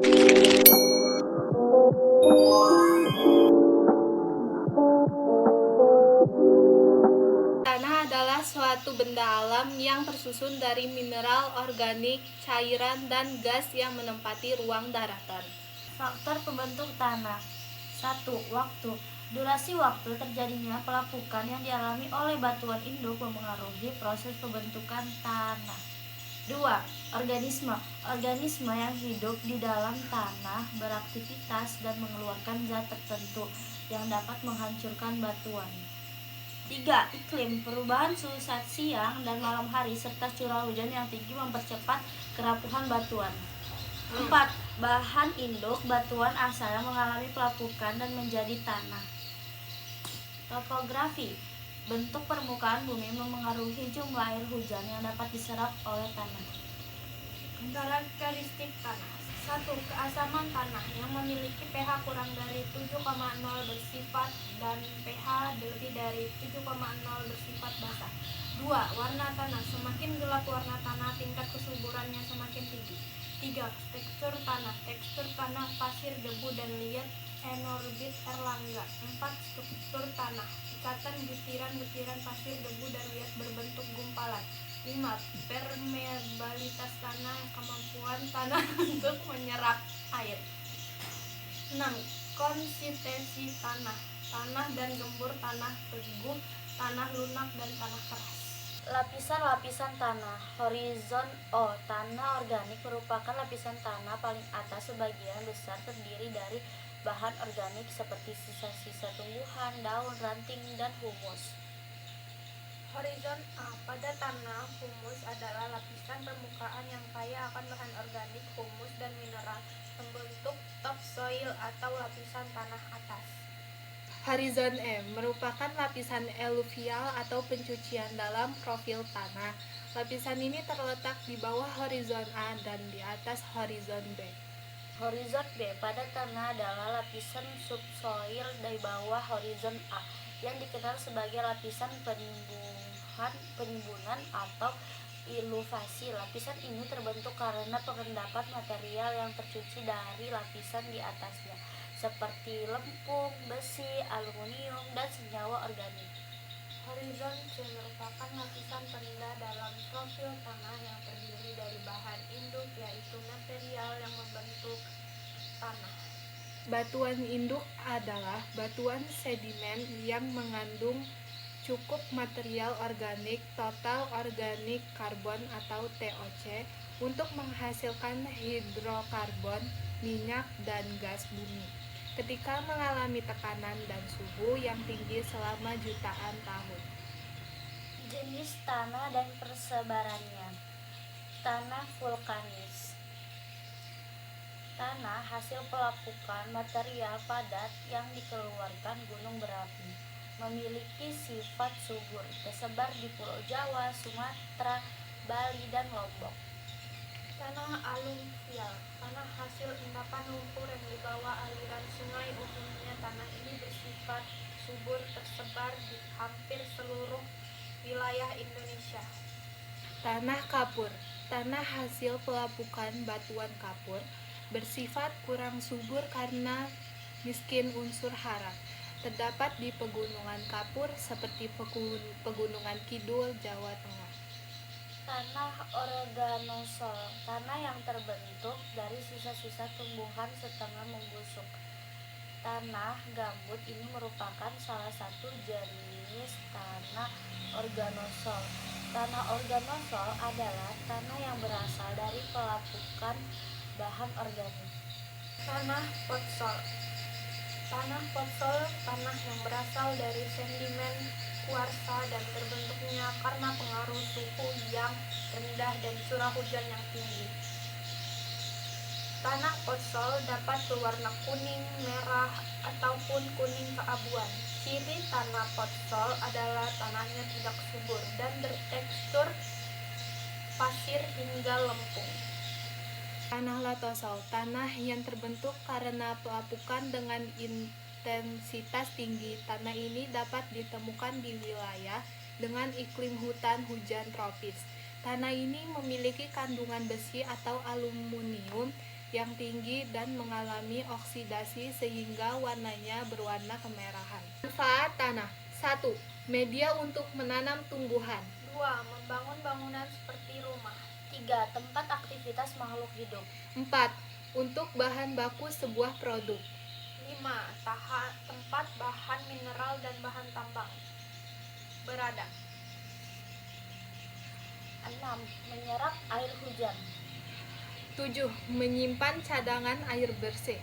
Tanah adalah suatu benda alam yang tersusun dari mineral, organik, cairan, dan gas yang menempati ruang daratan. Faktor pembentuk tanah. 1. Waktu. Durasi waktu terjadinya pelapukan yang dialami oleh batuan induk memengaruhi proses pembentukan tanah. 2. Organisme. Organisme yang hidup di dalam tanah beraktivitas dan mengeluarkan zat tertentu yang dapat menghancurkan batuan. 3. Iklim. Perubahan suhu saat siang dan malam hari serta curah hujan yang tinggi mempercepat kerapuhan batuan. 4. Bahan induk batuan asalnya mengalami pelapukan dan menjadi tanah. Topografi. Bentuk permukaan bumi memengaruhi jumlah air hujan yang dapat diserap oleh tanah. Karakteristik tanah. 1. Keasaman tanah yang memiliki pH kurang dari 7,0 bersifat dan pH lebih dari 7,0 bersifat basah. 2. Warna tanah. Semakin gelap warna tanah, tingkat kesuburannya semakin tinggi. 3. Tekstur tanah. Tekstur tanah pasir, debu, dan liat. Enorbit Erlangga. 4. Struktur tanah. Ikatan butiran-butiran pasir, debu, dan liat berbentuk gumpalan. 5. Permeabilitas tanah. Kemampuan tanah untuk menyerap air. 6. Konsistensi tanah. Tanah dan gembur, tanah teguh, tanah lunak, dan tanah keras. Lapisan-lapisan tanah. Horizon O. Tanah organik merupakan lapisan tanah paling atas, sebagian besar terdiri dari bahan organik seperti sisa-sisa tumbuhan, daun, ranting, dan humus. Horizon A. Pada tanah, humus adalah lapisan permukaan yang kaya akan bahan organik, humus, dan mineral, membentuk topsoil atau lapisan tanah atas. Horizon M merupakan lapisan eluvial atau pencucian dalam profil tanah. Lapisan ini terletak di bawah horizon A dan di atas horizon B. Horizon B pada tanah adalah lapisan subsoil di bawah horizon A yang dikenal sebagai lapisan penimbunan atau iluvasi. Lapisan ini terbentuk karena pengendapan material yang tercuci dari lapisan di atasnya, seperti lempung, besi, aluminium, dan senyawa organik. Horizon C merupakan lapisan terendah dalam profil tanah yang terdiri dari bahan induk, yaitu material yang membentuk tanah. Batuan induk adalah batuan sedimen yang mengandung cukup material organik total organik karbon atau TOC untuk menghasilkan hidrokarbon, minyak, dan gas bumi ketika mengalami tekanan dan suhu yang tinggi selama jutaan tahun. Jenis tanah dan persebarannya. Tanah vulkanis. Tanah hasil pelapukan material padat yang dikeluarkan gunung berapi. Memiliki sifat subur, tersebar di Pulau Jawa, Sumatera, Bali, dan Lombok. Tanah aluvial. Tanah hasil endapan lumpur yang dibawa aliran sungai. Umumnya tanah ini bersifat subur, tersebar di hampir seluruh wilayah Indonesia. Tanah kapur. Tanah hasil pelapukan batuan kapur bersifat kurang subur karena miskin unsur hara. Terdapat di pegunungan kapur seperti pegunungan Kidul, Jawa Tengah. Tanah organosol. Tanah yang terbentuk dari sisa-sisa tumbuhan setengah membusuk. Tanah gambut ini merupakan salah satu jenis tanah organosol. Tanah organosol adalah tanah yang berasal dari pelapukan bahan organik. Tanah potsol. Tanah potsol, tanah yang berasal dari sedimen kuarsa dan terbentuknya karena pengaruh suhu yang rendah dan curah hujan yang tinggi. Tanah potsol dapat berwarna kuning, merah, ataupun kuning keabuan. Ciri tanah potsol adalah tanahnya tidak subur dan bertekstur pasir hingga lempung. Tanah latosol. Tanah yang terbentuk karena pelapukan dengan intensitas tinggi. Tanah ini dapat ditemukan di wilayah dengan iklim hutan hujan tropis. Tanah ini memiliki kandungan besi atau aluminium yang tinggi dan mengalami oksidasi sehingga warnanya berwarna kemerahan. Manfaat tanah. 1. Media untuk menanam tumbuhan. 2. Membangun bangunan seperti rumah. 3. Tempat aktivitas makhluk hidup. 4. Untuk bahan baku sebuah produk. 5. Tempat bahan mineral dan bahan tambang berada. 6. Menyerap air hujan. 7. Menyimpan cadangan air bersih.